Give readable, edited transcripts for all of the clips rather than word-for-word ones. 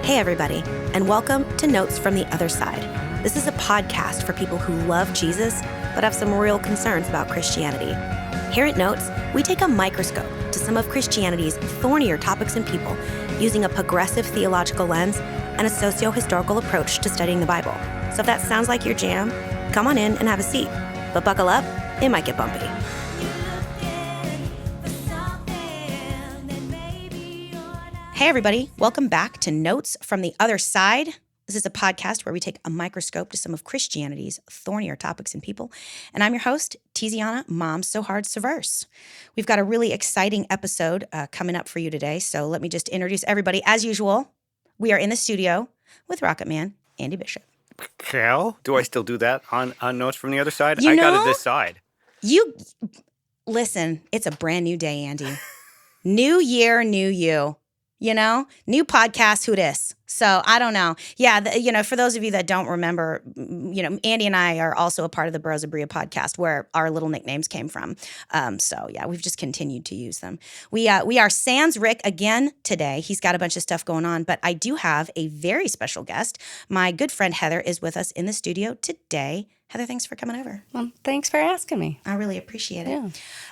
Hey, everybody, and welcome to Notes from the Other Side. This is a podcast for people who love Jesus but have some real concerns about Christianity. Here at Notes, we take a microscope to some of Christianity's thornier topics and people using a progressive theological lens and a socio-historical approach to studying the Bible. So if that sounds like your jam, come on in and have a seat. But buckle up, it might get bumpy. Hey, everybody. Welcome back to Notes from the Other Side. This is a podcast where we take a microscope to some of Christianity's thornier topics and people. And I'm your host, Tiziana, Mom So Hard Severse. We've got a really exciting episode coming up for you today. So let me just introduce everybody. As usual, we are in the studio with Rocket Man, Andy Bishop. Cal, do I still do that on Notes from the Other Side? You I know, got to decide. Listen, it's a brand new day, Andy. New year, new you. You know, new podcast, who dis? So I don't know. Yeah, for those of you that don't remember, Andy and I are also a part of the Bros of Bria podcast where our little nicknames came from. So yeah, we've just continued to use them. We are sans Rick again today. He's got a bunch of stuff going on, but I do have a very special guest. My good friend Heather is with us in the studio today. Heather, thanks for coming over. Well, thanks for asking me. I really appreciate it. Yeah.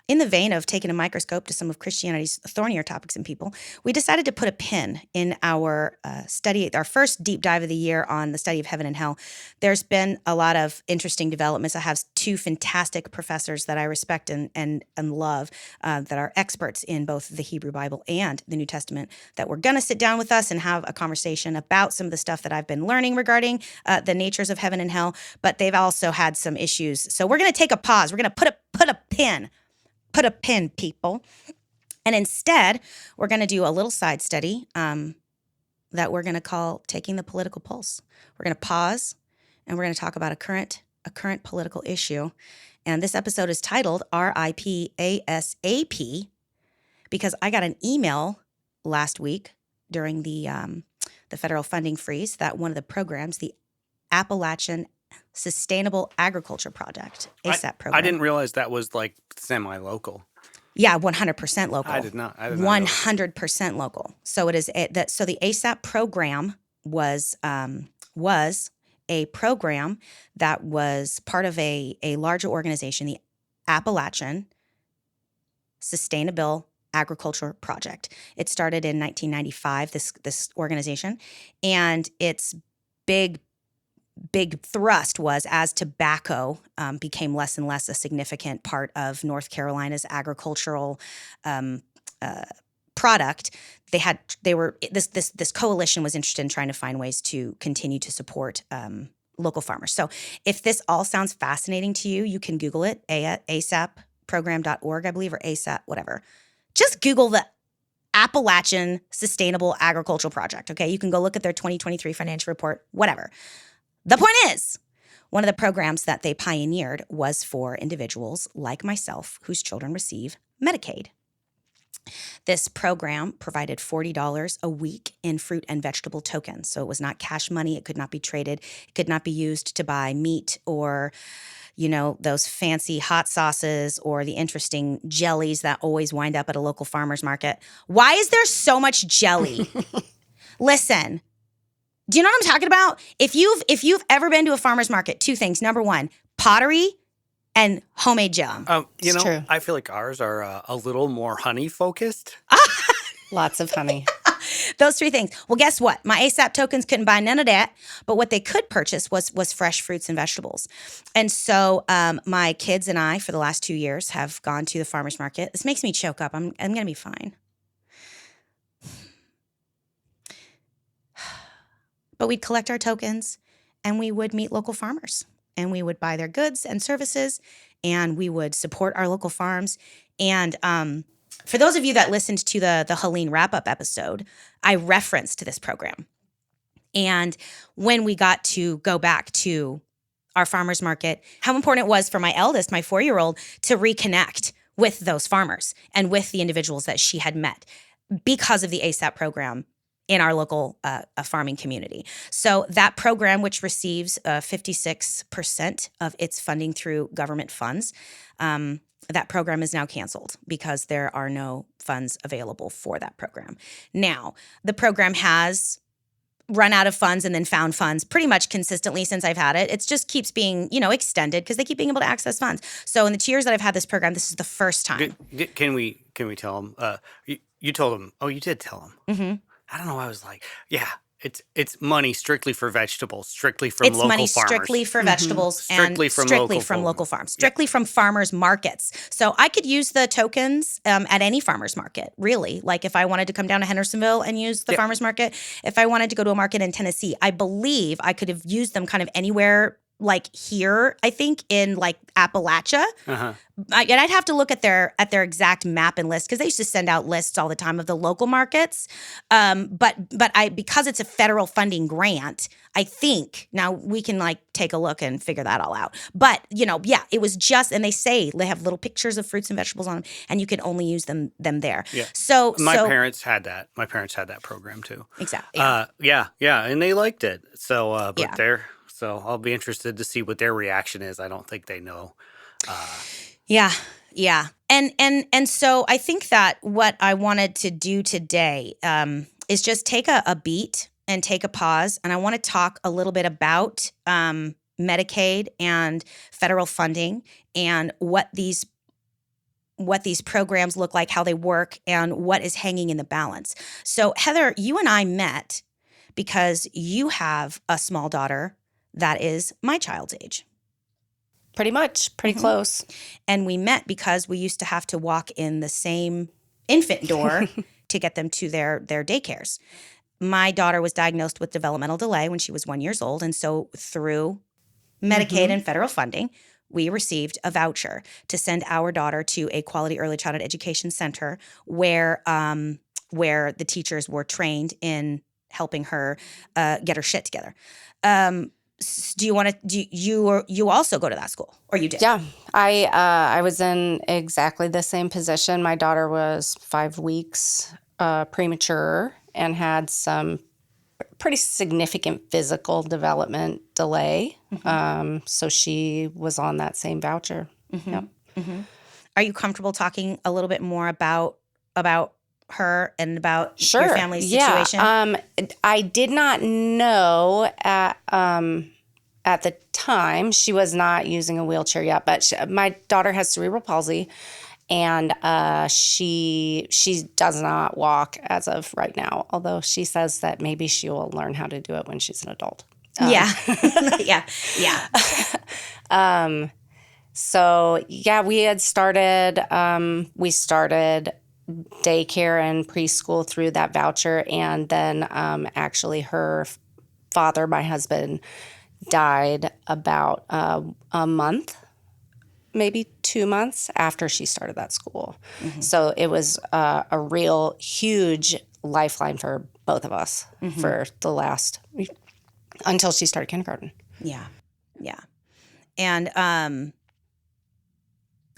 In the vein of taking a microscope to some of Christianity's thornier topics and people, we decided to put a pin in our study, our first deep dive of the year on the study of heaven and hell. There's been a lot of interesting developments. I have two fantastic professors that I respect and love that are experts in both the Hebrew Bible and the New Testament that we're going to sit down with us and have a conversation about some of the stuff that I've been learning regarding the natures of heaven and hell, but they've also had some issues. So we're going to take a pause. We're going to put a pin, people. And instead, we're going to do a little side study that we're going to call Taking the Political Pulse. We're going to pause, and we're going to talk about a current political issue. And this episode is titled R.I.P Asap because I got an email last week during the federal funding freeze that one of the programs, the Appalachian Sustainable Agriculture Project, ASAP program. I didn't realize that was like semi-local. Yeah, 100% local. I did not 100% local. So it is so the ASAP program was a program that was part of a larger organization, the Appalachian Sustainable Agriculture Project. It started in 1995, this organization, and its big thrust was as tobacco became less and less a significant part of North Carolina's agricultural product. This coalition was interested in trying to find ways to continue to support local farmers. So if this all sounds fascinating to you, you can Google it, asapprogram.org, I believe, or ASAP, whatever. Just Google the Appalachian Sustainable Agricultural Project, okay? You can go look at their 2023 financial report, whatever. The point is, one of the programs that they pioneered was for individuals like myself whose children receive Medicaid. This program provided $40 a week in fruit and vegetable tokens. So it was not cash money. It could not be traded. It could not be used to buy meat or, those fancy hot sauces or the interesting jellies that always wind up at a local farmer's market. Why is there so much jelly? Listen. Do you know what I'm talking about? If you've ever been to a farmer's market, two things. Number one, pottery and homemade jam. True. I feel like ours are a little more honey focused. Lots of honey. Those three things. Well, guess what? My ASAP tokens couldn't buy none of that, but what they could purchase was fresh fruits and vegetables. And so my kids and I, for the last 2 years, have gone to the farmer's market. This makes me choke up. I'm going to be fine. But we'd collect our tokens and we would meet local farmers and we would buy their goods and services and we would support our local farms. And for those of you that listened to the Helene wrap-up episode, I referenced this program. And when we got to go back to our farmers market, how important it was for my eldest, my 4-year-old, to reconnect with those farmers and with the individuals that she had met because of the ASAP program in our local farming community. So that program, which receives 56% of its funding through government funds, that program is now canceled because there are no funds available for that program. Now, the program has run out of funds and then found funds pretty much consistently since I've had it. It just keeps being, extended because they keep being able to access funds. So in the 2 years that I've had this program, this is the first time. Can we tell them? You told them. Oh, you did tell them. Mm-hmm. I don't know. I was like, yeah, it's money strictly for vegetables, strictly from It's local money farmers. strictly for vegetables Strictly and from strictly local from folk. local farms, strictly from farmers markets. So I could use the tokens at any farmers market, really. Like if I wanted to come down to Hendersonville and use the farmers market, if I wanted to go to a market in Tennessee, I believe I could have used them kind of anywhere like here, I think in like Appalachia. Uh-huh. And I'd have to look at their exact map and list because they used to send out lists all the time of the local markets. But because it's a federal funding grant, I think now we can like take a look and figure that all out. But it was just, and they say they have little pictures of fruits and vegetables on them, and you can only use them there. Yeah. So my parents had that. My parents had that program too. Exactly. Yeah, and they liked it. So, but Yeah. So I'll be interested to see what their reaction is. I don't think they know. Yeah. And so I think that what I wanted to do today is just take a beat and take a pause. And I want to talk a little bit about Medicaid and federal funding and what these programs look like, how they work, and what is hanging in the balance. So Heather, you and I met because you have a small daughter that is my child's age. Pretty much, pretty close. And we met because we used to have to walk in the same infant door to get them to their daycares. My daughter was diagnosed with developmental delay when she was 1 year old. And so through Medicaid and federal funding, we received a voucher to send our daughter to a quality early childhood education center where the teachers were trained in helping her get her shit together. Do you also go to that school, or you did? Yeah, I was in exactly the same position. My daughter was 5 weeks premature and had some pretty significant physical development delay. So she was on that same voucher. Yep. Are you comfortable talking a little bit more about her and about your family's situation? Yeah. I did not know at the time she was not using a wheelchair yet, but my daughter has cerebral palsy, and she does not walk as of right now. Although she says that maybe she will learn how to do it when she's an adult. Yeah. So yeah, we had started. We started daycare and preschool through that voucher, and then actually her father, my husband, died about a month, maybe 2 months after she started that school. So it was a real huge lifeline for both of us for the last, until she started kindergarten. Yeah. And I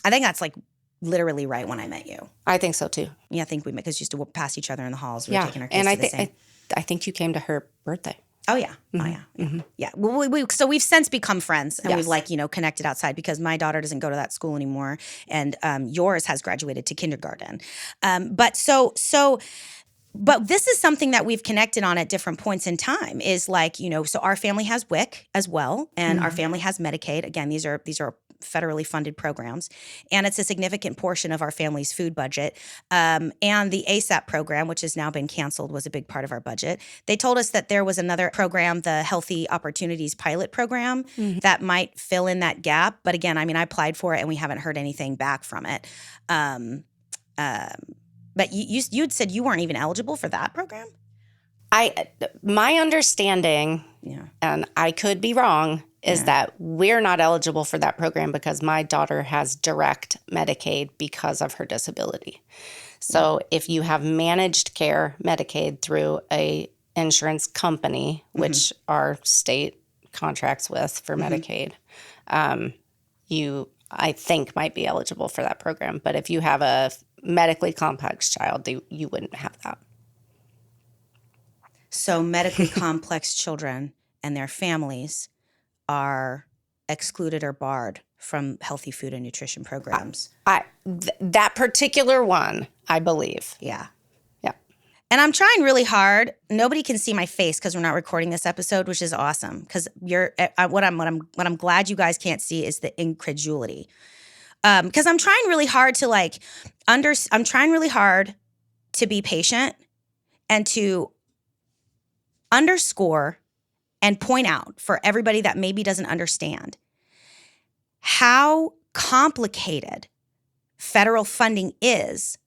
think that's like literally right when I met you. I think so too. Yeah, I think we met because we used to walk past each other in the halls. We were Yeah, taking our kids and to the same. I think you came to her birthday. Oh yeah. Yeah. Well, so we've since become friends, and Yes. we've connected outside because my daughter doesn't go to that school anymore, and yours has graduated to kindergarten. But this is something that we've connected on at different points in time. Is like so our family has WIC as well, and our family has Medicaid. Again, these are federally funded programs, and it's a significant portion of our family's food budget. And the ASAP program, which has now been canceled, was a big part of our budget. They told us that there was another program, the Healthy Opportunities Pilot Program, that might fill in that gap. But again, I applied for it, and we haven't heard anything back from it. But you'd said you weren't even eligible for that program? My understanding, and I could be wrong, is that we're not eligible for that program because my daughter has direct Medicaid because of her disability. So if you have managed care Medicaid through a insurance company, which our state contracts with for Medicaid, you, I think, might be eligible for that program. But if you have a medically complex child, you wouldn't have that. So medically complex children and their families are excluded or barred from healthy food and nutrition programs. That particular one, I believe. Yeah. Yeah. And I'm trying really hard. Nobody can see my face because we're not recording this episode, which is awesome. Because what I'm glad you guys can't see is the incredulity. Because I'm trying really hard to I'm trying really hard to be patient and to underscore and point out for everybody that maybe doesn't understand how complicated federal funding is.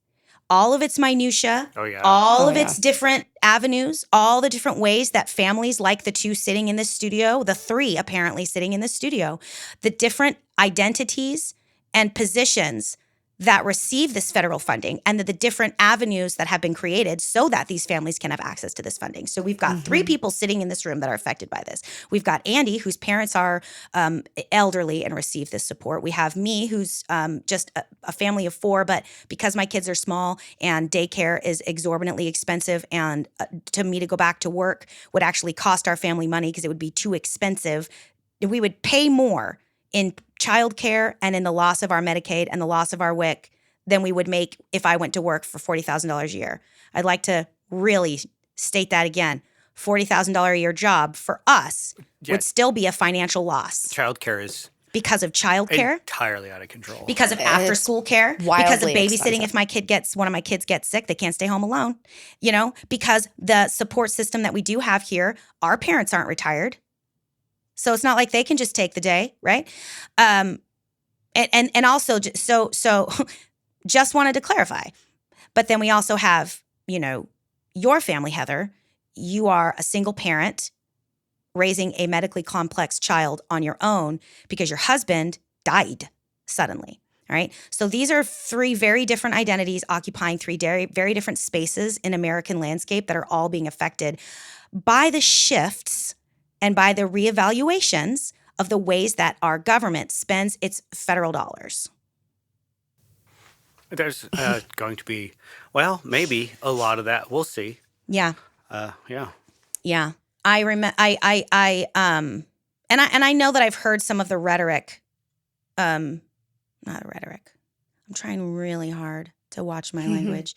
All of its minutia, all of its different avenues, all the different ways that families like the two sitting in this studio, the three apparently sitting in this studio, the different identities and positions that receive this federal funding and the different avenues that have been created so that these families can have access to this funding. So we've got three people sitting in this room that are affected by this. We've got Andy, whose parents are elderly and receive this support. We have me, who's just a family of four, but because my kids are small and daycare is exorbitantly expensive, and to me to go back to work would actually cost our family money because it would be too expensive. We would pay more in childcare and in the loss of our Medicaid and the loss of our WIC than we would make if I went to work for $40,000 a year. I'd like to really state that again. $40,000 a year job for us would still be a financial loss. Childcare is because of childcare, entirely out of control. Because of after school care, because of babysitting. Expensive. If one of my kids gets sick, they can't stay home alone. Because the support system that we do have here, our parents aren't retired. So it's not like they can just take the day, right? And also, so just wanted to clarify. But then we also have, your family, Heather. You are a single parent raising a medically complex child on your own because your husband died suddenly, all right? So these are three very different identities occupying three very different spaces in American landscape that are all being affected by the shifts and by the reevaluations of the ways that our government spends its federal dollars. There's going to be, maybe a lot of that. We'll see. Yeah. Yeah. I remember. And I know that I've heard some of the rhetoric. Not rhetoric. I'm trying really hard to watch my language.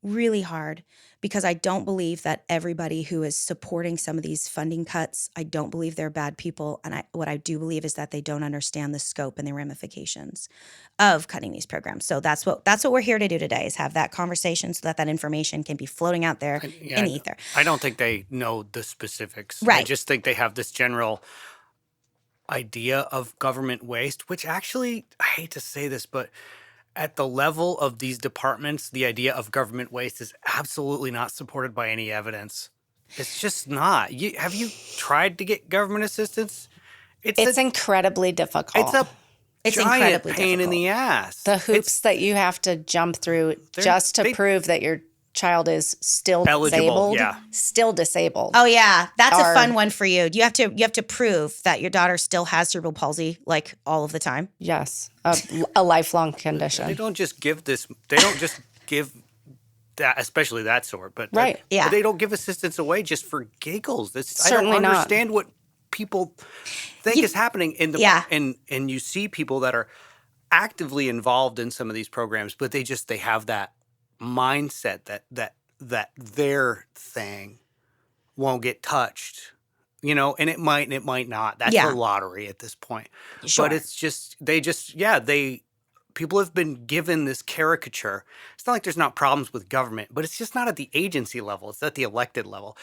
Really hard, because I don't believe that everybody who is supporting some of these funding cuts, I don't believe they're bad people. And what I do believe is that they don't understand the scope and the ramifications of cutting these programs. So that's what we're here to do today, is have that conversation so that information can be floating out there in the ether. I don't think they know the specifics. Right. I just think they have this general idea of government waste, which actually, I hate to say this, but at the level of these departments, the idea of government waste is absolutely not supported by any evidence. It's just not. Have you tried to get government assistance? It's incredibly difficult. It's a giant pain in the ass. The hoops that you have to jump through just to prove that your child is still eligible, disabled. Still disabled. Oh yeah, that's a fun one for you. You have to prove that your daughter still has cerebral palsy, like all of the time. Yes, a lifelong condition. They don't just give this. They don't just give that, especially that sort. But right, yeah. But they don't give assistance away just for giggles. Certainly I don't understand what people think is happening in the and you see people that are actively involved in some of these programs, but they have that mindset that their thing won't get touched, and it might not. That's a lottery at this point. Sure. But it's just people have been given this caricature. It's not like there's not problems with government, but it's just not at the agency level. It's at the elected level.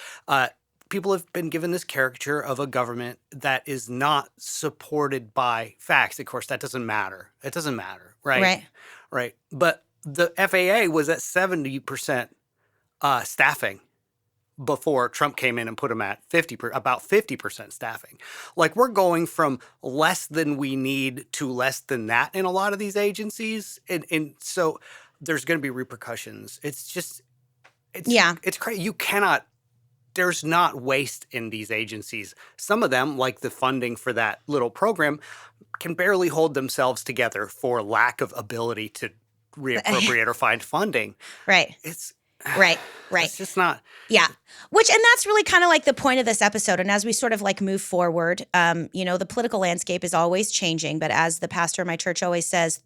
People have been given this caricature of a government that is not supported by facts. Of course, that doesn't matter. It doesn't matter, right? Right. But the FAA was at 70% staffing before Trump came in and put them at about 50% staffing. Like, we're going from less than we need to less than that in a lot of these agencies. And so there's going to be repercussions. It's crazy. You cannot, there's not waste in these agencies. Some of them, like the funding for that little program, can barely hold themselves together for lack of ability to reappropriate or find funding. Right. Right. It's just not. Yeah. And that's really kind of like the point of this episode. And as we sort of like move forward, the political landscape is always changing. But as the pastor of my church always says,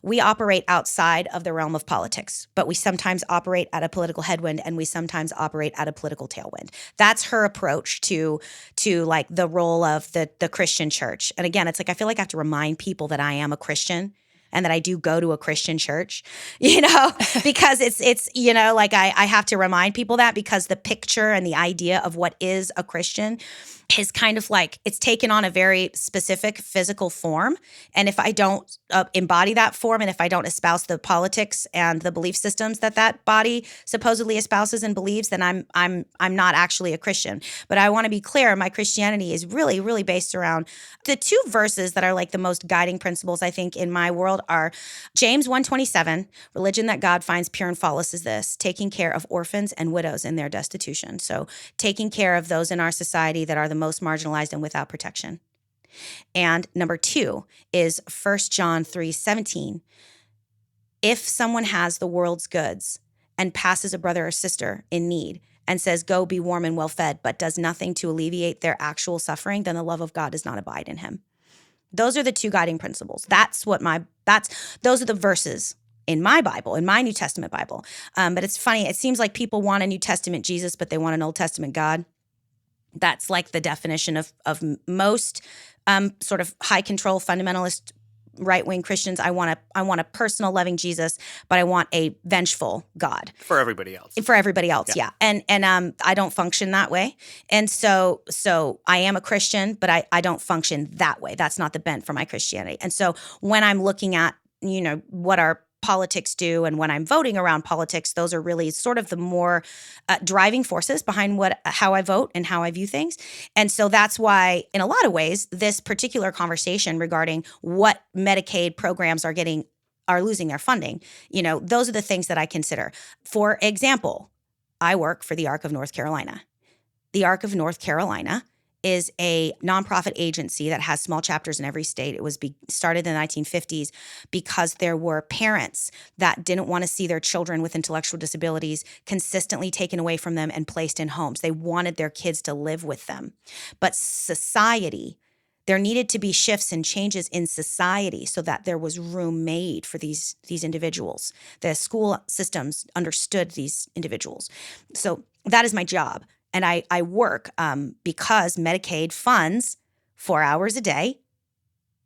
we operate outside of the realm of politics, but we sometimes operate at a political headwind and we sometimes operate at a political tailwind. That's her approach to like the role of the Christian church. And again, it's like, I feel like I have to remind people that I am a Christian and that I do go to a Christian church, because it's like I have to remind people that, because the picture and the idea of what is a Christian is kind of like, it's taken on a very specific physical form. And if I don't embody that form, and if I don't espouse the politics and the belief systems that body supposedly espouses and believes, then I'm not actually a Christian. But I want to be clear, my Christianity is really, really based around the two verses that are like the most guiding principles, I think, in my world are James 1:27, religion that God finds pure and flawless is this, taking care of orphans and widows in their destitution. So taking care of those in our society that are the most marginalized and without protection. And number 2 is 1 John 3:17. If someone has the world's goods and passes a brother or sister in need and says, go be warm and well fed, but does nothing to alleviate their actual suffering, then the love of God does not abide in him. Those are the two guiding principles. Those are the verses in my Bible, in my New Testament Bible. But it's funny. It seems like people want a New Testament Jesus, but they want an Old Testament God. That's like the definition of most sort of high control fundamentalist right-wing Christians. I want a personal loving Jesus, but I want a vengeful God for everybody else. Yeah. And I don't function that way. And so I am a Christian, but I don't function that way. That's not the bent for my Christianity. And so when I'm looking at, what our politics do, and when I'm voting around politics, those are really sort of the more driving forces behind how I vote and how I view things. And so that's why, in a lot of ways, this particular conversation regarding what Medicaid programs are losing their funding, those are the things that I consider. For example, I work for the R.I.P of North Carolina. The R.I.P of North Carolina is a nonprofit agency that has small chapters in every state. It was started in the 1950s because there were parents that didn't want to see their children with intellectual disabilities consistently taken away from them and placed in homes. They wanted their kids to live with them. But there needed to be shifts and changes in society so that there was room made for these individuals. The school systems understood these individuals. So that is my job. And I work because Medicaid funds 4 hours a day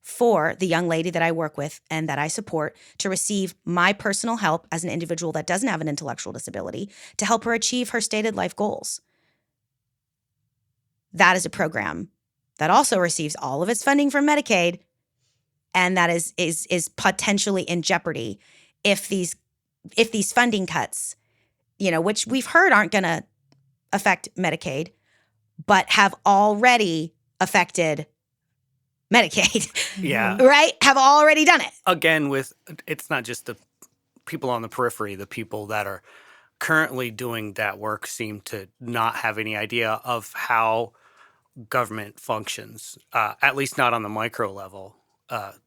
for the young lady that I work with and that I support to receive my personal help as an individual that doesn't have an intellectual disability to help her achieve her stated life goals. That is a program that also receives all of its funding from Medicaid, and that is potentially in jeopardy if these funding cuts, which we've heard aren't going to affect Medicaid, but have already affected Medicaid. Yeah. Right? Have already done it. Again, it's not just the people on the periphery, the people that are currently doing that work seem to not have any idea of how government functions, at least not on the micro level.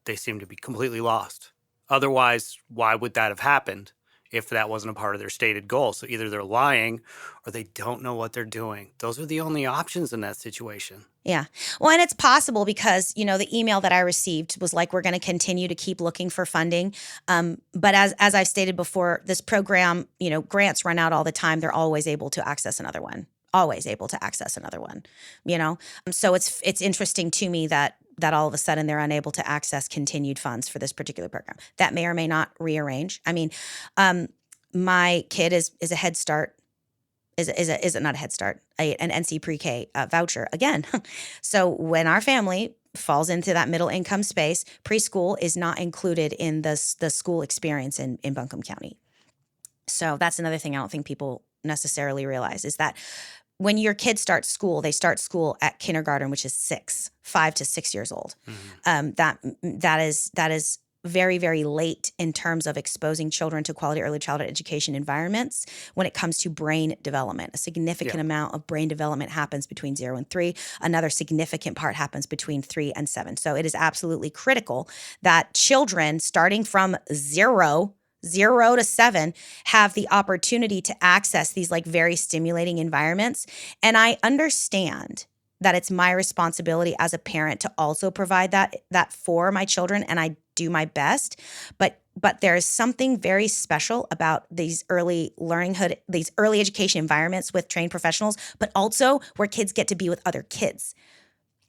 They seem to be completely lost. Otherwise, why would that have happened if that wasn't a part of their stated goal? So either they're lying or they don't know what they're doing. Those are the only options in that situation. Yeah. Well, and it's possible because, the email that I received was like, we're going to continue to keep looking for funding. But as I've stated before, this program, grants run out all the time. They're always able to access another one. So it's interesting to me that all of a sudden they're unable to access continued funds for this particular program. That may or may not rearrange. I mean, my kid is a Head Start, is not a Head Start, an NC Pre-K voucher again. So when our family falls into that middle income space, preschool is not included in the school experience in Buncombe County. So that's another thing I don't think people necessarily realize is that when your kids start school, they start school at kindergarten, which is 5 to 6 years old. Mm-hmm. That is very, very late in terms of exposing children to quality early childhood education environments when it comes to brain development. A significant amount of brain development happens between 0 and 3. Another significant part happens between 3 and 7. So it is absolutely critical that children starting from 0 0 to 7 have the opportunity to access these like very stimulating environments. And I understand that it's my responsibility as a parent to also provide that for my children, and I do my best. But there is something very special about these early these early education environments with trained professionals, but also where kids get to be with other kids,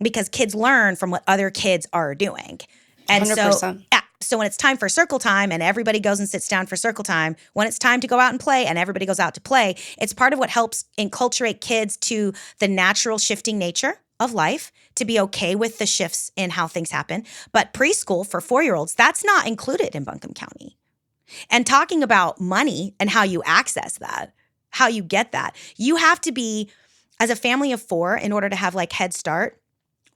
because kids learn from what other kids are doing. And 100%. so when it's time for circle time and everybody goes and sits down for circle time, when it's time to go out and play and everybody goes out to play, it's part of what helps enculturate kids to the natural shifting nature of life, to be okay with the shifts in how things happen. But preschool for 4-year-olds, that's not included in Buncombe County. And talking about money and how you access that, how you get that, you have to be, as a family of 4, in order to have like Head Start,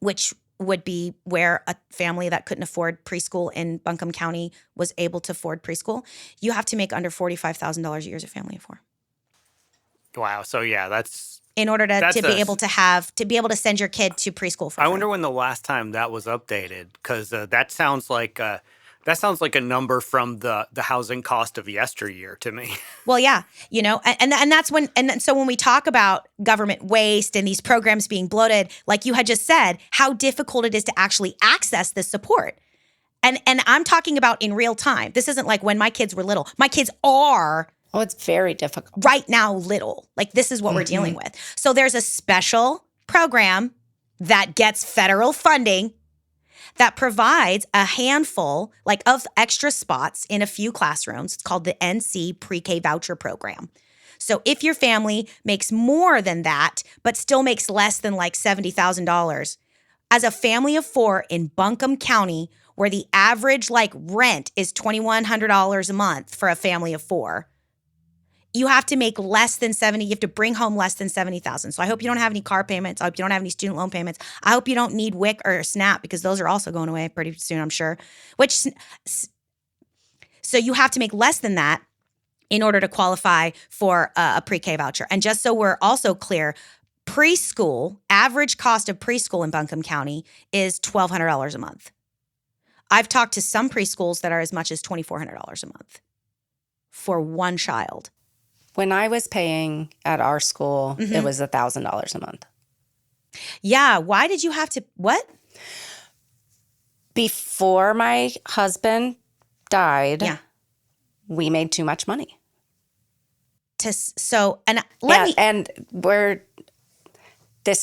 which would be where a family that couldn't afford preschool in Buncombe County was able to afford preschool, you have to make under $45,000 a year as a family of 4. Wow. So yeah, that's in order to be able to send your kid to preschool for free. I wonder when the last time that was updated, because that sounds like a number from the housing cost of yesteryear to me. Well, yeah, and that's when, and so when we talk about government waste and these programs being bloated, like you had just said, how difficult it is to actually access this support. And I'm talking about in real time. This isn't like when my kids were little. My kids are it's very difficult right now little. Like this is what we're dealing with. So there's a special program that gets federal funding that provides a handful of extra spots in a few classrooms. It's called the NC Pre-K Voucher Program. So if your family makes more than that, but still makes less than like $70,000, as a family of 4 in Buncombe County, where the average rent is $2,100 a month for a family of 4, you have to make less than 70. You have to bring home less than 70,000. So I hope you don't have any car payments. I hope you don't have any student loan payments. I hope you don't need WIC or SNAP, because those are also going away pretty soon, I'm sure. So you have to make less than that in order to qualify for a pre-K voucher. And just so we're also clear, preschool, average cost of preschool in Buncombe County is $1,200 a month. I've talked to some preschools that are as much as $2,400 a month for one child. When I was paying at our school, it was $1,000 a month. Yeah. Why did you have to, what? Before my husband died, we made too much money. This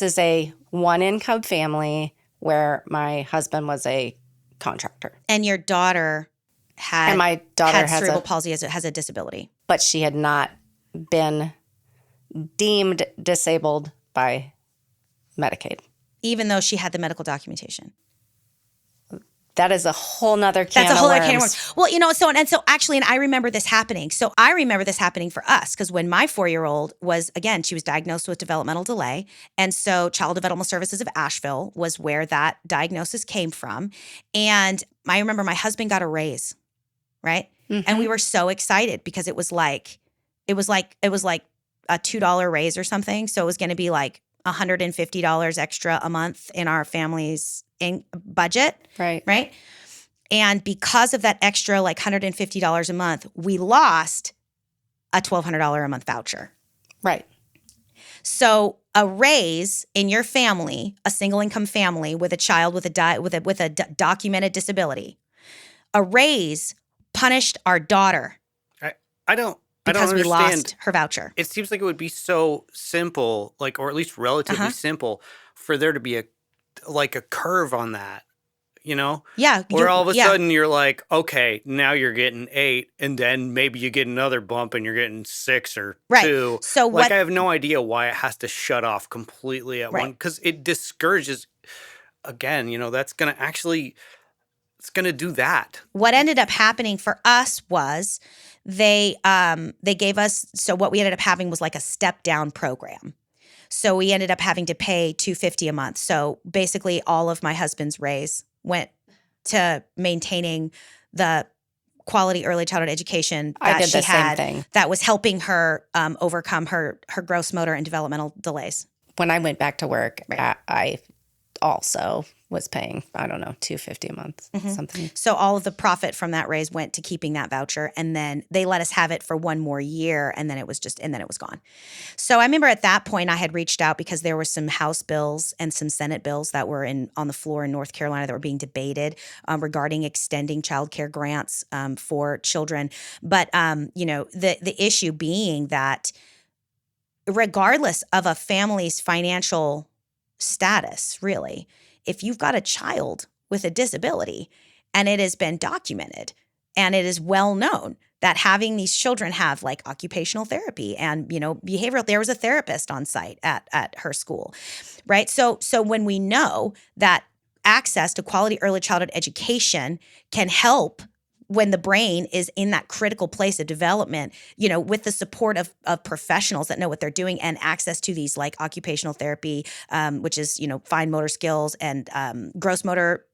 is a one-income family where my husband was a contractor. And your daughter had cerebral palsy, has a disability. But she had not been deemed disabled by Medicaid. Even though she had the medical documentation. That is a whole nother can of worms. That's a whole other can of worms. Well, so actually, and I remember this happening. So I remember this happening for us, because when my 4-year-old was, again, she was diagnosed with developmental delay. And so Child Developmental Services of Asheville was where that diagnosis came from. And I remember my husband got a raise, right? Mm-hmm. And we were so excited, because it was like a $2 raise or something. So it was going to be like $150 extra a month in our family's budget. Right. And because of that extra $150 a month, we lost a $1,200 a month voucher. Right. So a raise in your family, a single income family with a child with a documented disability, a raise punished our daughter. Because we lost her voucher. It seems like it would be so simple, or at least relatively simple, for there to be a curve on that, Yeah. Where all of a sudden you're like, okay, now you're getting 8, and then maybe you get another bump and you're getting 6 or 2. So I have no idea why it has to shut off completely at one, because it discourages. Again, that's going to it's going to do that. What ended up happening for us was they gave us, so what we ended up having was a step down program. So we ended up having to pay $250 a month. So basically all of my husband's raise went to maintaining the quality early childhood education that she had, same thing. That was helping her overcome her gross motor and developmental delays. When I went back to work, I also was paying, I don't know, $250 a month, something. So all of the profit from that raise went to keeping that voucher, and then they let us have it for one more year, and then it was gone. So I remember at that point I had reached out because there were some House bills and some Senate bills that were on the floor in North Carolina that were being debated regarding extending child care grants for children. But the issue being that regardless of a family's financial status, really, if you've got a child with a disability and it has been documented and it is well known that having these children have like occupational therapy and, behavioral, there was a therapist on site at her school, right? So when we know that access to quality early childhood education can help when the brain is in that critical place of development, with the support of professionals that know what they're doing and access to these like occupational therapy, which is, fine motor skills and gross motor.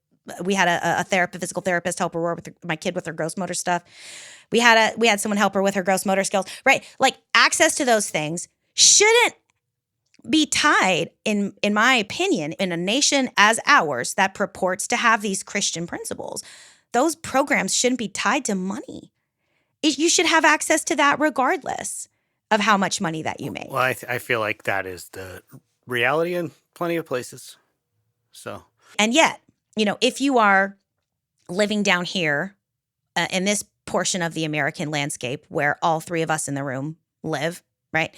We had a physical therapist help her with my kid with her gross motor stuff. We had someone help her with her gross motor skills, right? Like access to those things shouldn't be tied, in my opinion, in a nation as ours that purports to have these Christian principles. Those programs shouldn't be tied to money. You should have access to that regardless of how much money that you make. Well, I feel like that is the reality in plenty of places. So, and yet, if you are living down here in this portion of the American landscape where all three of us in the room live, right?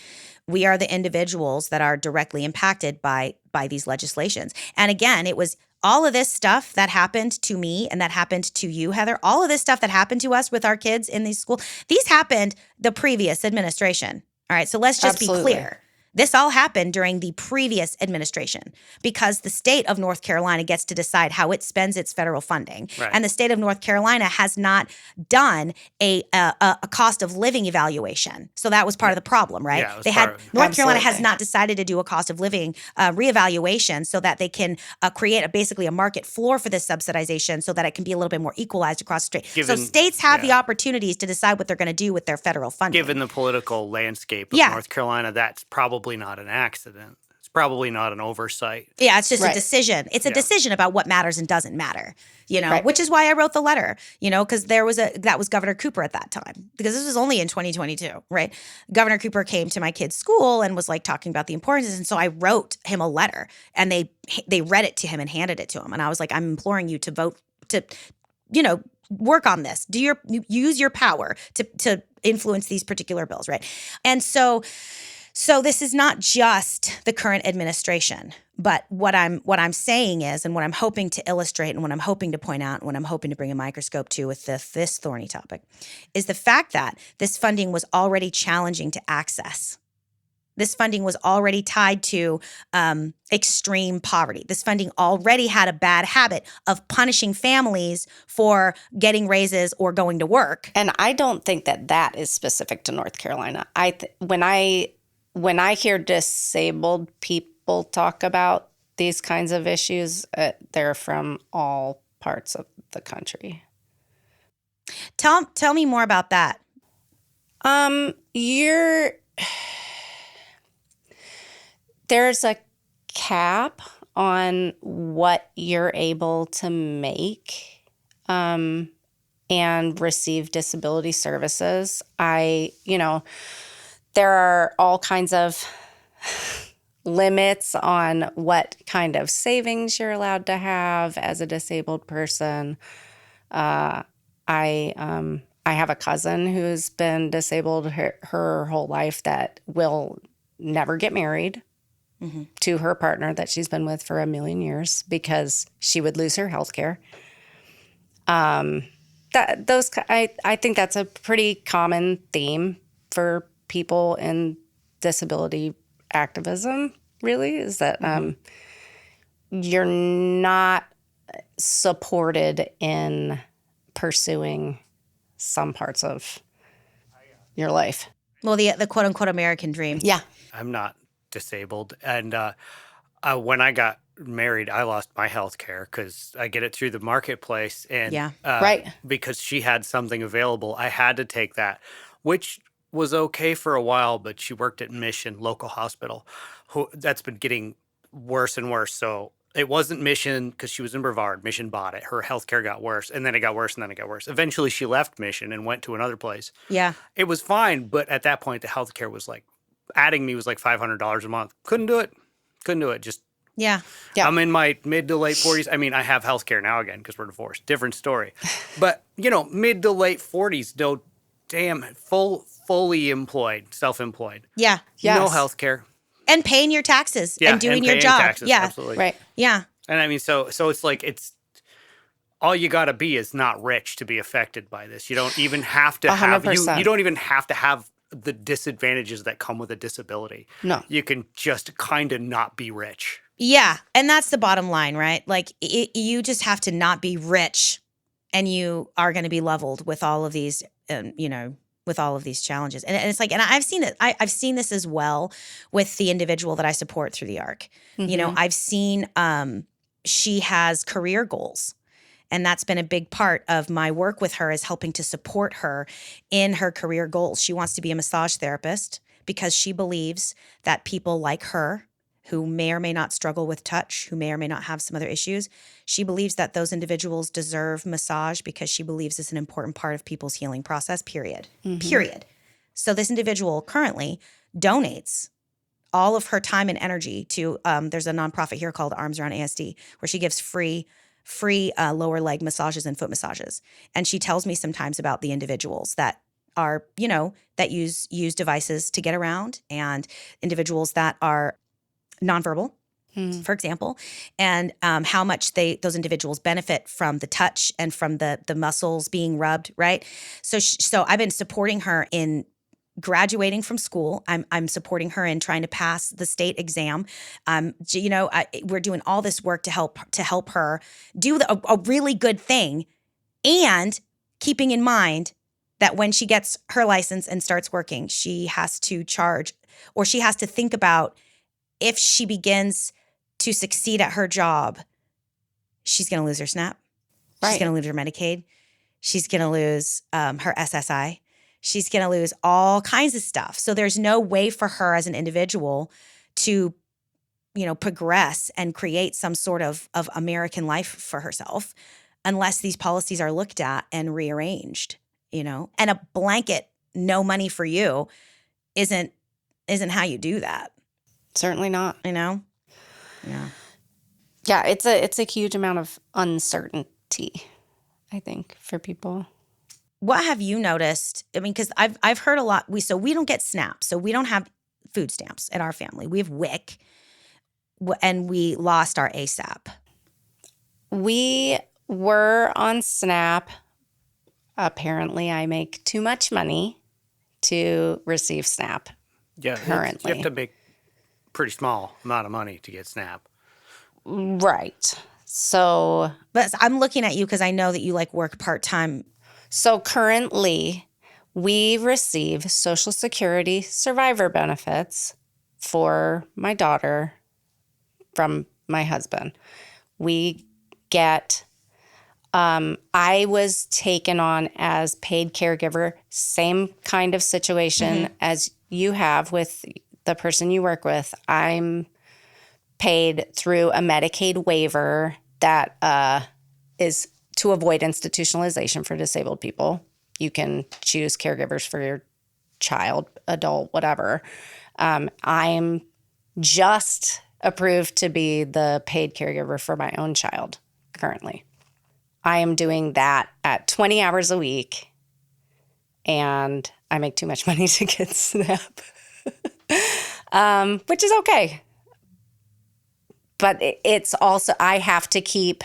We are the individuals that are directly impacted by these legislations. And again, it was all of this stuff that happened to me and that happened to you, Heather, all of this stuff that happened to us with our kids in these schools, these happened the previous administration. All right. So let's just Absolutely. be clear. This all happened during the previous administration because the state of North Carolina gets to decide how it spends its federal funding. Right. And the state of North Carolina has not done a cost of living evaluation. So that was part of the problem, right? Yeah, North Carolina has not decided to do a cost of living reevaluation so that they can create basically a market floor for this subsidization so that it can be a little bit more equalized across the state. So states have the opportunities to decide what they're going to do with their federal funding. Given the political landscape of North Carolina, that's probably not an accident. It's probably not an oversight. Yeah, it's just a decision. It's a decision about what matters and doesn't matter, which is why I wrote the letter, because that was Governor Cooper at that time, because this was only in 2022, right? Governor Cooper came to my kid's school and was like talking about the importance. And so I wrote him a letter and they read it to him and handed it to him. And I was like, I'm imploring you to vote to, work on this. Use your power to influence these particular bills, right? And so this is not just the current administration, but what I'm saying is, and what I'm hoping to illustrate, and what I'm hoping to point out, and what I'm hoping to bring a microscope to with this thorny topic, is the fact that this funding was already challenging to access. This funding was already tied to extreme poverty. This funding already had a bad habit of punishing families for getting raises or going to work. And I don't think that is specific to North Carolina. When I hear disabled people talk about these kinds of issues, they're from all parts of the country. Tell me more about that. There's a cap on what you're able to make and receive disability services. There are all kinds of limits on what kind of savings you're allowed to have as a disabled person. I have a cousin who's been disabled her whole life that will never get married to her partner that she's been with for 1,000,000 years because she would lose her health care. I think that's a pretty common theme for people in disability activism, really, is that you're not supported in pursuing some parts of your life. Well, the quote unquote American dream. Yeah. I'm not disabled. And when I got married, I lost my health care because I get it through the marketplace. And because she had something available, I had to take that, which was okay for a while, but she worked at Mission local hospital. That's been getting worse and worse. So It wasn't Mission because she was in Brevard. Mission bought it. Her healthcare got worse, and then it got worse, and then it got worse. Eventually, she left Mission and went to another place. Yeah. It was fine, but at that point, the healthcare was like, adding me was like $500 a month. Couldn't do it. Just Yeah. I'm in my mid to late 40s. I mean, I have healthcare now again because we're divorced. Different story. But, mid to late 40s, no damn, fully employed, self-employed. Yeah. Yes. No healthcare. And paying your taxes and doing your paying job. taxes, Yeah. absolutely. Right. Yeah. And I mean, so it's like all you got to be is not rich to be affected by this. You don't even have to have 100%. you don't even have to have the disadvantages that come with a disability. No. You can just kind of not be rich. Yeah. And that's the bottom line, right? Like you just have to not be rich and you are going to be leveled with all of these, with all of these challenges. And it's like, and I've seen it. I've seen this as well with the individual that I support through the ARC. Mm-hmm. I've seen she has career goals. And that's been a big part of my work with her, is helping to support her in her career goals. She wants to be a massage therapist because she believes that people like her, who may or may not struggle with touch, who may or may not have some other issues, she believes that those individuals deserve massage because she believes it's an important part of people's healing process, period. Mm-hmm. Period. So this individual currently donates all of her time and energy to, there's a nonprofit here called Arms Around ASD, where she gives free lower leg massages and foot massages. And she tells me sometimes about the individuals that are, that use devices to get around, and individuals that are nonverbal, for example, and how much those individuals benefit from the touch and from the muscles being rubbed, right? So I've been supporting her in graduating from school. I'm supporting her in trying to pass the state exam. We're doing all this work to help her do a really good thing, and keeping in mind that when she gets her license and starts working, she has to charge, or she has to think about, if she begins to succeed at her job, she's going to lose her SNAP. She's going to lose her Medicaid. She's going to lose her SSI. She's going to lose all kinds of stuff. So there's no way for her as an individual to, progress and create some sort of American life for herself unless these policies are looked at and rearranged, and a blanket no money for you isn't how you do that. Certainly not. Yeah. Yeah, it's a huge amount of uncertainty, I think, for people. What have you noticed? I mean, because I've heard a lot. We don't get SNAP, so we don't have food stamps in our family. We have WIC, and we lost our ASAP. We were on SNAP. Apparently, I make too much money to receive SNAP. Yeah, currently you have to make pretty small amount of money to get SNAP. Right. So, but I'm looking at you because I know that you work part-time. So currently we receive Social Security survivor benefits for my daughter from my husband. We get, I was taken on as paid caregiver, same kind of situation as you have with the person you work with. I'm paid through a Medicaid waiver that is to avoid institutionalization for disabled people. You can choose caregivers for your child, adult, whatever. I'm just approved to be the paid caregiver for my own child currently. I am doing that at 20 hours a week, and I make too much money to get SNAP, which is okay. But it's also, I have to keep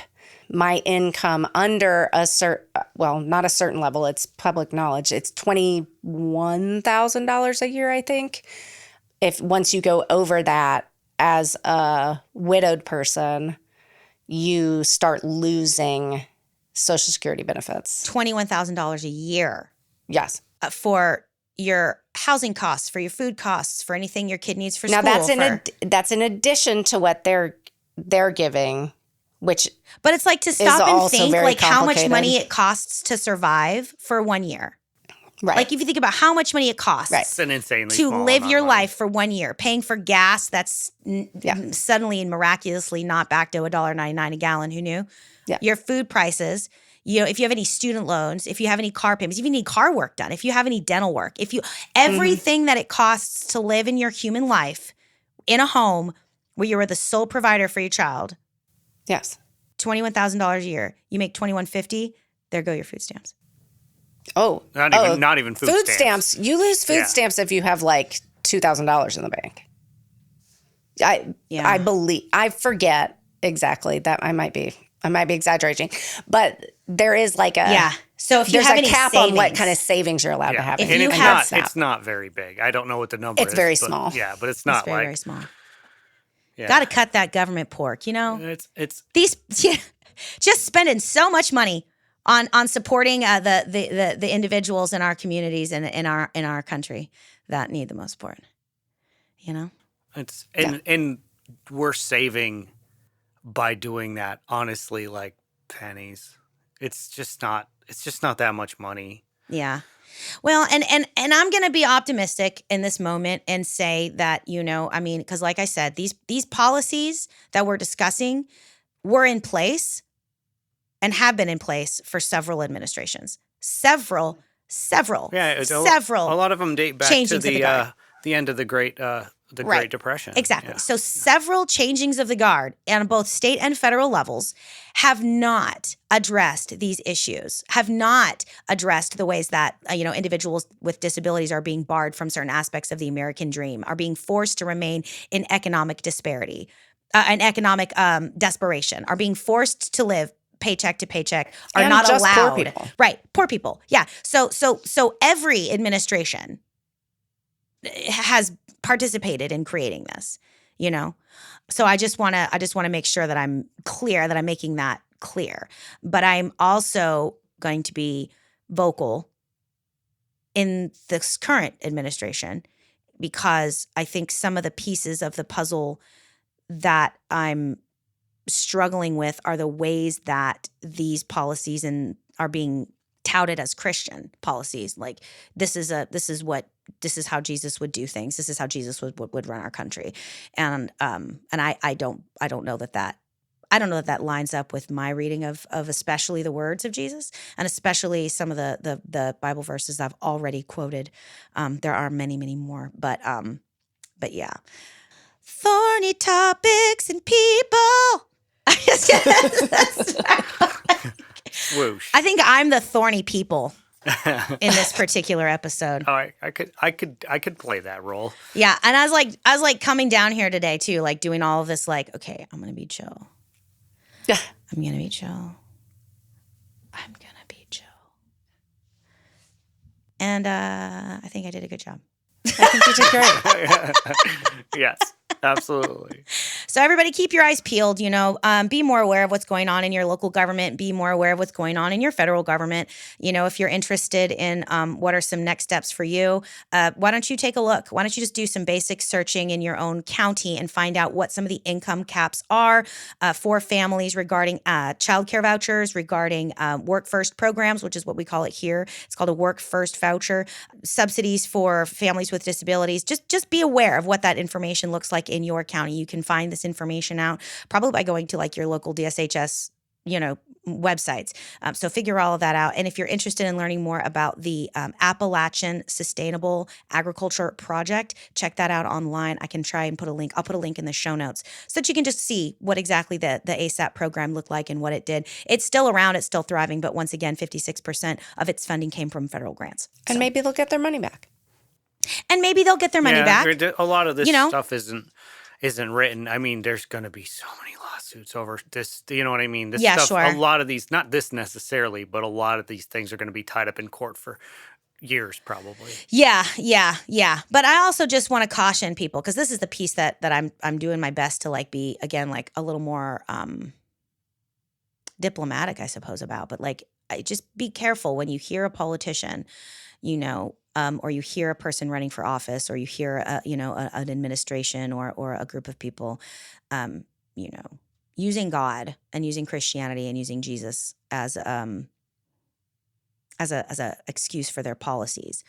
my income under not a certain level. It's public knowledge. It's $21,000 a year, I think. Once you go over that as a widowed person, you start losing Social Security benefits. $21,000 a year. Yes. For your housing costs, for your food costs, for anything your kid needs for now, school. Now, that's in addition to what they're giving, which but it's to stop and think how much money it costs to survive for 1 year. Right. Like if you think about how much money it costs Right. It's an insanely to small live amount your of money. life for 1 year, paying for gas that's suddenly and miraculously not back to $1.99 a gallon. Who knew? Yeah. Your food prices. If you have any student loans, if you have any car payments, if you need car work done, if you have any dental work, everything that it costs to live in your human life in a home where you are the sole provider for your child, Yes. $21,000 a year, you make $21.50, there go your food stamps. Oh. Not even food stamps. You lose food stamps if you have like $2,000 in the bank. I believe, I forget exactly that I might be exaggerating, but there is like So if you there's have a any cap savings, on what kind of savings you're allowed to have. If and you it's have not, SNAP. it's not very big. I don't know what the number is. It's very but, small. Yeah, but it's not it's very, like very small. Yeah. Got to cut that government pork, It's just spending so much money on supporting the individuals in our communities and in our country that need the most support. It's and we're saving by doing that, honestly, like pennies. It's just not that much money. Yeah. Well, and I'm going to be optimistic in this moment and say that, because like I said, these policies that we're discussing were in place and have been in place for several administrations. Several A lot of them date back to changings of the guard. the end of the Great Great Depression. Exactly. Yeah. So several changings of the guard on both state and federal levels have not addressed these issues, have not addressed the ways that, individuals with disabilities are being barred from certain aspects of the American dream, are being forced to remain in economic disparity, and economic desperation, are being forced to live paycheck to paycheck, are and not just allowed. Poor people. Right. Poor people. Yeah. So every administration has participated in creating this, So I just want to make sure that I'm clear, that I'm making that clear. But I'm also going to be vocal in this current administration because I think some of the pieces of the puzzle that I'm struggling with are the ways that these policies are being touted as Christian policies. Like this is how Jesus would do things. This is how Jesus would run our country. And I don't know that lines up with my reading of especially the words of Jesus and especially some of the Bible verses I've already quoted. There are many, many more, but yeah. Thorny topics and people. Swoosh. I think I'm the thorny people in this particular episode. Oh, I could play that role. Yeah, and I was like coming down here today too, like doing all of this, like, okay, I'm gonna be chill. Yeah, I'm gonna be chill. I'm gonna be chill. And I think I did a good job. I think you did great. Yes. Absolutely. So everybody keep your eyes peeled, be more aware of what's going on in your local government, be more aware of what's going on in your federal government. If you're interested in what are some next steps for you, why don't you take a look? Why don't you just do some basic searching in your own county and find out what some of the income caps are for families regarding childcare vouchers, regarding Work First programs, which is what we call it here. It's called a Work First voucher, subsidies for families with disabilities. Just be aware of what that information looks like in your county. You can find this information out probably by going to like your local DSHS, websites. So figure all of that out. And if you're interested in learning more about the Appalachian Sustainable Agriculture Project, check that out online. I can try and put a link. I'll put a link in the show notes so that you can just see what exactly the ASAP program looked like and what it did. It's still around. It's still thriving. But once again, 56% of its funding came from federal grants. And maybe they'll get their money back. And maybe they'll get their money back. A lot of this stuff isn't written. I mean, there's going to be so many lawsuits over this. You know what I mean? This stuff, sure. A lot of these, not this necessarily, but a lot of these things are going to be tied up in court for years, probably. Yeah. But I also just want to caution people because this is the piece that I'm doing my best to like be again like a little more diplomatic, I suppose, about. But like, just be careful when you hear a politician, or you hear a person running for office, or you hear an administration or a group of people, using God and using Christianity and using Jesus as as a excuse for their policies.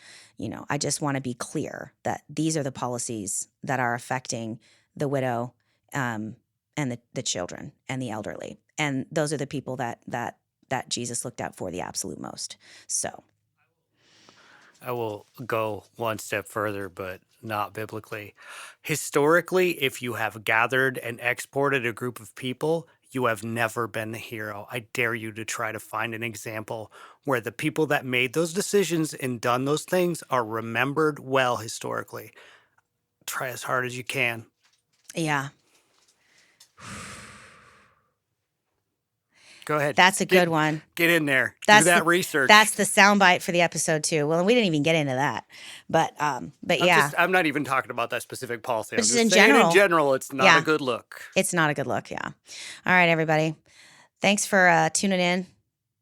I just want to be clear that these are the policies that are affecting the widow, and the children and the elderly, and those are the people that Jesus looked out for the absolute most. So I will go one step further, but not biblically. Historically, if you have gathered and exported a group of people, you have never been the hero. I dare you to try to find an example where the people that made those decisions and done those things are remembered well historically. Try as hard as you can. yeah, Go ahead. that's a good one. Get in there. That's Do that research. That's the soundbite for the episode too. Well, we didn't even get into that, but yeah, I'm not even talking about that specific policy. I'm just just in saying general. in general, it's not Yeah. a good look. It's not a good look. Yeah. All right, everybody. Thanks for tuning in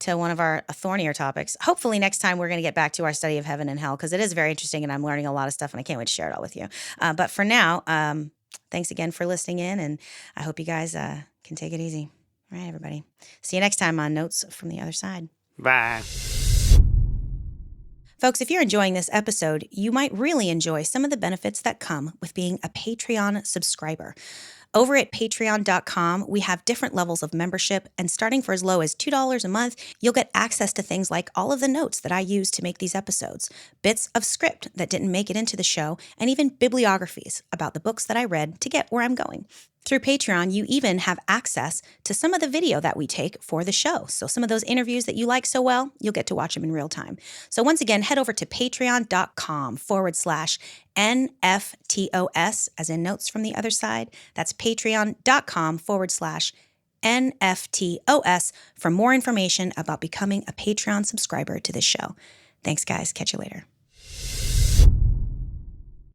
to one of our thornier topics. Hopefully next time we're going to get back to our study of heaven and hell, because it is very interesting and I'm learning a lot of stuff and I can't wait to share it all with you. But for now, thanks again for listening in, and I hope you guys can take it easy. All right, everybody. See you next time on Notes from the Other Side. Bye. Folks, if you're enjoying this episode, you might really enjoy some of the benefits that come with being a Patreon subscriber. Over at patreon.com, we have different levels of membership, and starting for as low as $2 a month, you'll get access to things like all of the notes that I use to make these episodes, bits of script that didn't make it into the show, and even bibliographies about the books that I read to get where I'm going. Through Patreon, you even have access to some of the video that we take for the show. So some of those interviews that you like so well, you'll get to watch them in real time. So once again, head over to patreon.com/NFTOS, as in Notes from the Other Side. That's patreon.com/NFTOS for more information about becoming a Patreon subscriber to this show. Thanks, guys. Catch you later.